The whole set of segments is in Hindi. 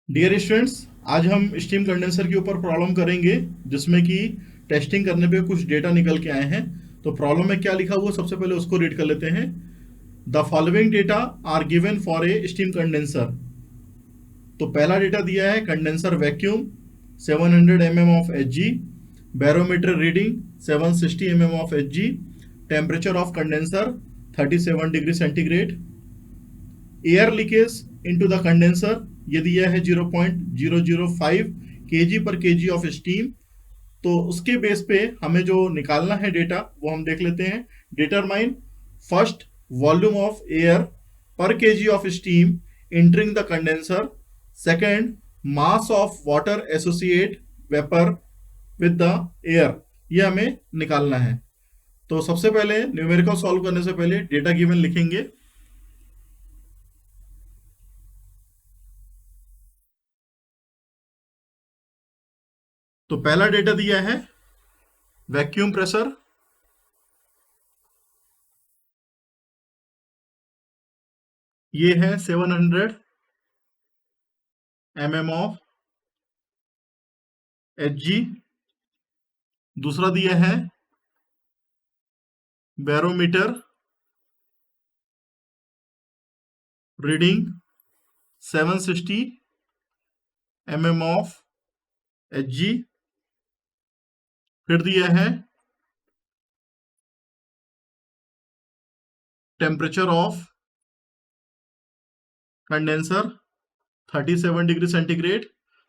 डियर स्टूडेंट्स, आज हम स्टीम कंडेंसर के ऊपर प्रॉब्लम करेंगे जिसमें कि टेस्टिंग करने पे कुछ डेटा निकल के आए हैं। तो प्रॉब्लम में क्या लिखा हुआ है, सबसे पहले उसको रीड कर लेते हैं। The following data are given for a steam condenser. तो पहला डेटा दिया है condenser vacuum 700 mm of H G, barometer reading 760 mm of H G, temperature of condenser 37 degree centigrade, air leakage into the condenser ये दिया है 0.005 kg पर kg ऑफ स्टीम। तो उसके बेस पे हमें जो निकालना है डेटा वो हम देख लेते हैं। Determine first volume of air per kg of steam entering the condenser, second mass of water associate vapour with the air, ये हमें निकालना है। तो सबसे पहले न्यूमेरिकल सॉल्व करने से पहले डेटा गिवन लिखेंगे। तो पहला डेटा दिया है वैक्यूम प्रेशर, ये है 700 mm ऑफ एच जी। दूसरा दिया है barometer reading 760 mm of H जी। फिर दिया है temperature of condenser 37 degree centigrade.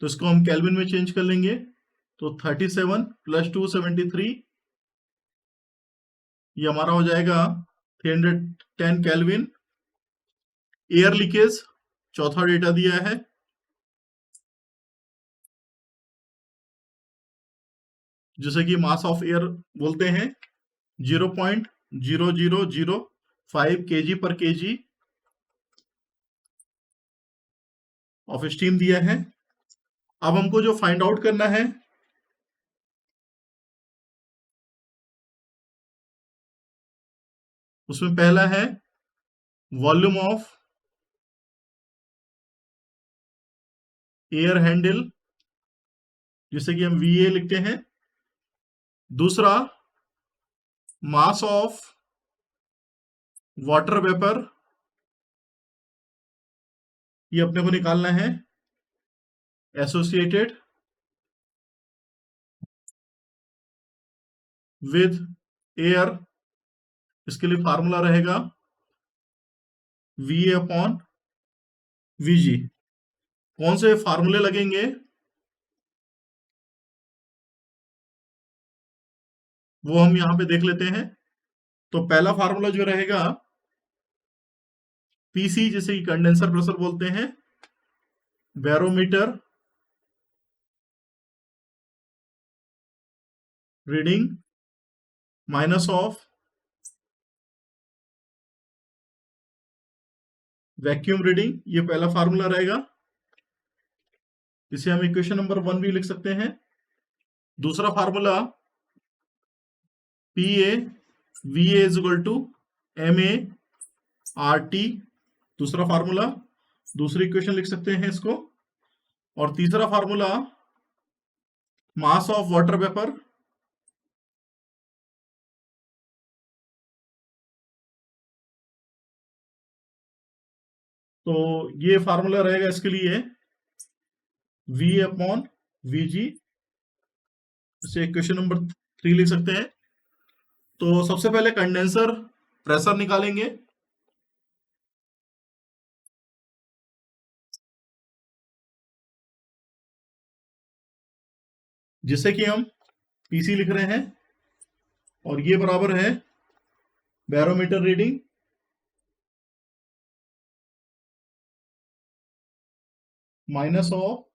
तो इसको हम केल्विन में चेंज कर लेंगे। तो 37 प्लस 273 ये हमारा हो जाएगा 310 केल्विन। एयर लीकेज चौथा डेटा दिया है, जिसे कि मास ऑफ एयर बोलते हैं, 0.0005 kg पर kg ऑफ स्टीम दिया है। अब हमको जो फाइंड आउट करना है उसमें पहला है वॉल्यूम ऑफ एयर हैंडल, जिसे कि हम VA लिखते हैं। दूसरा मास ऑफ वाटर वेपर, ये अपने को निकालना है एसोसिएटेड विद एयर। इसके लिए फार्मूला रहेगा VA अपॉन VG। कौन से फार्मूले लगेंगे वो हम यहां पे देख लेते हैं। तो पहला फार्मूला जो रहेगा PC, जिसे कंडेंसर प्रेशर बोलते हैं, barometer reading minus of vacuum reading, ये पहला फार्मूला रहेगा। इसे हम इक्वेशन नंबर 1 भी लिख सकते हैं। दूसरा formula PA VA is equal to MA RT, दूसरा फार्मूला, दूसरी इक्वेशन लिख सकते हैं इसको। और तीसरा formula mass of water vapour, तो ये फार्मूला रहेगा इसके लिए V अपॉन VG। इसे इक्वेशन नंबर 3 लिख सकते हैं। तो सबसे पहले कंडेंसर प्रेशर निकालेंगे। जिसे कि हम PC लिख रहे हैं, और ये बराबर है barometer reading minus of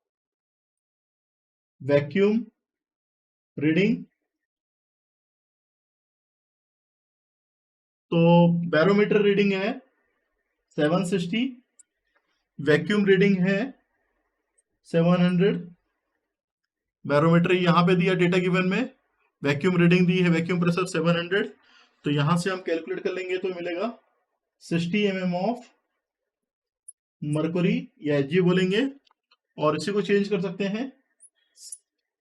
vacuum reading. तो बैरोमीटर रीडिंग है 760, वैक्यूम रीडिंग है 700। बैरोमीटर यहां पे दिया डेटा गिवन में, वैक्यूम रीडिंग दी है, वैक्यूम प्रेशर 700। तो यहां से हम कैलकुलेट कर लेंगे तो मिलेगा 60 mm ऑफ मरकरी, या Hg बोलेंगे, और इसी को चेंज कर सकते हैं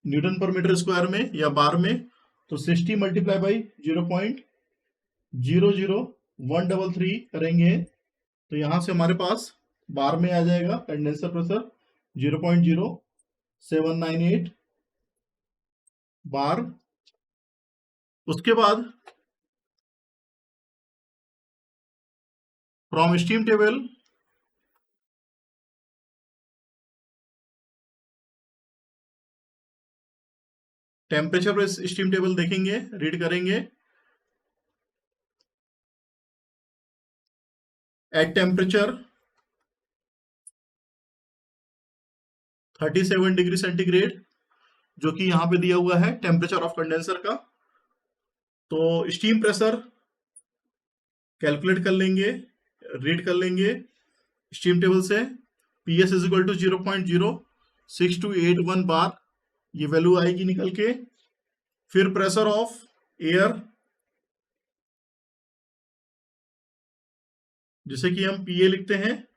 न्यूटन पर मीटर स्क्वायर में या बार में। तो 60 मल्टीप्लाई बाई 0.00133 करेंगे तो यहां से हमारे पास बार में आ जाएगा कंडेंसर प्रेशर 0.0798 बार। उसके बाद फ्रॉम स्टीम टेबल टेम्परेचर पर स्टीम टेबल देखेंगे, रीड करेंगे। एट टेम्परेचर 37 डिग्री सेंटीग्रेड, जो कि यहां पे दिया हुआ है टेम्परेचर ऑफ कंडेंसर का। तो स्टीम प्रेशर कैलकुलेट कर लेंगे, रीड कर लेंगे स्टीम टेबल से। PS इज इक्वल टू 0.06281 बार, ये वैल्यू आएगी निकल के। फिर प्रेशर ऑफ एयर, जिसे कि हम PA लिखते हैं,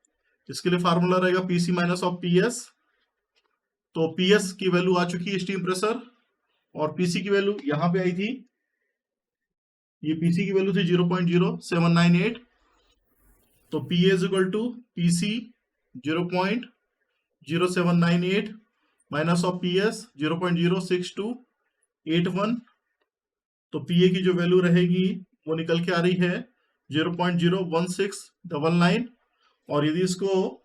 इसके लिए फार्मूला रहेगा PC माइनस ऑफ PS। तो PS की वैल्यू आ चुकी है स्टीम प्रेशर, और PC की वैल्यू यहां पे आई थी, ये PC की वैल्यू थी 0.0798। तो PA is equal to PC 0.0798 minus of PS 0.06281। तो PA की जो वैल्यू रहेगी वो निकल के आ रही है 0.01699। और यदि इसको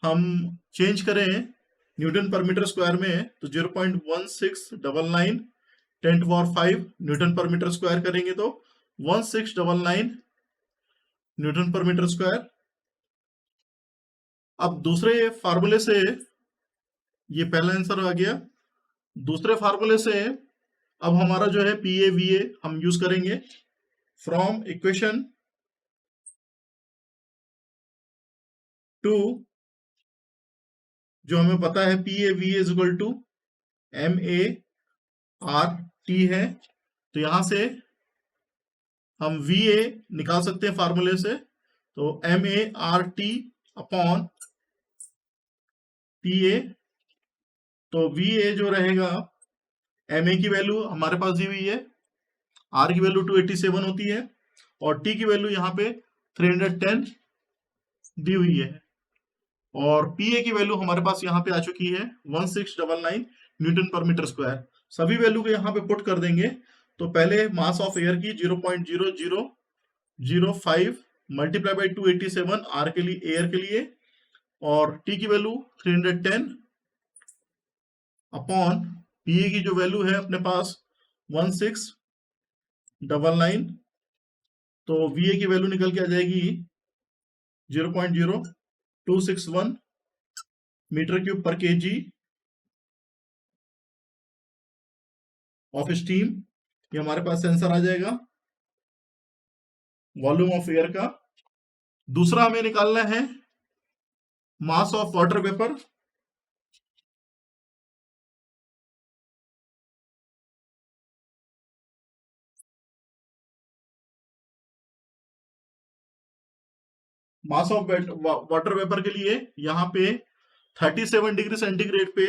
हम चेंज करें न्यूटन पर मीटर स्क्वायर में तो 0.1699 10 to the power 5 न्यूटन पर मीटर स्क्वायर करेंगे तो 1699 न्यूटन पर मीटर स्क्वायर। अब दूसरे फार्मूले से, ये पहला आंसर आ गया। दूसरे फार्मूले से अब हमारा जो है PA VA हम यूज करेंगे। फ्रॉम इक्वेशन 2 जो हमें पता है PA VA is equal to MART है, तो यहां से हम VA निकाल सकते हैं फार्मूले से। तो MART अपॉन PA। तो VA जो रहेगा, MA की वैल्यू हमारे पास दी हुई है, R की वैल्यू 287 होती है, और T की वैल्यू यहाँ पे 310 दी हुई है, और PA की वैल्यू हमारे पास यहाँ पे आ चुकी है 1699 न्यूटन पर मीटर स्क्वायर। सभी वैल्यू को यहाँ पे पुट कर देंगे। तो पहले मास ऑफ एयर की 0.0005 मल्टीप्लाई बाई 287 R के लिए, एयर के लिए, और T की वैल्यू 310 अपॉन PA की जो वैल्यू है अपने पास 1699। तो VA की वैल्यू निकल के आ जाएगी 0.0261 मीटर क्यूब पर kg ऑफ स्टीम। ये हमारे पास आंसर आ जाएगा वॉल्यूम ऑफ एयर का। दूसरा हमें निकालना है मास of water vapour. Mass of water vapour के लिए यहाँ पे 37 डिग्री सेंटीग्रेड पे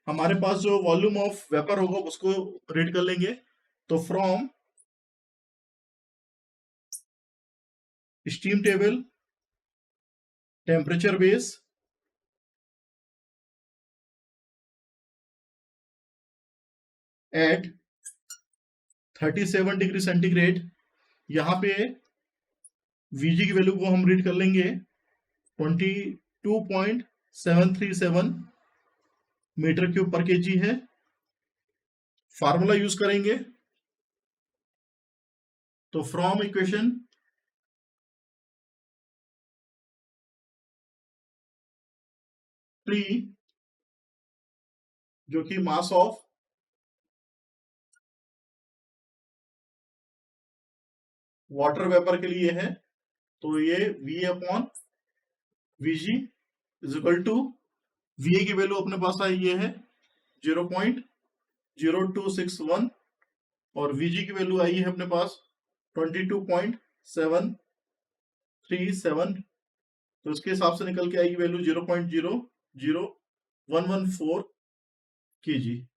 हमारे पास जो वॉल्यूम ऑफ वेपर होगा उसको रीड कर लेंगे। तो from steam table temperature base at 37 degree centigrade, यहाँ पे VG की वैल्यू को हम रीड कर लेंगे 22.737 मीटर क्यूब पर kg है। फार्मूला यूज करेंगे, तो फ्रॉम इक्वेशन 3 जो कि मास ऑफ वाटर वेपर के लिए है, तो ये VA upon VG is equal to, VA की वैल्यू अपने पास आई ये है 0.0261 और VG की वैल्यू आई है अपने पास 22.737। तो इसके हिसाब से निकल के आएगी वैल्यू 0.00 114 kg।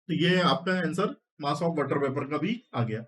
तो ये आपका answer mass of water vapour का भी आ गया।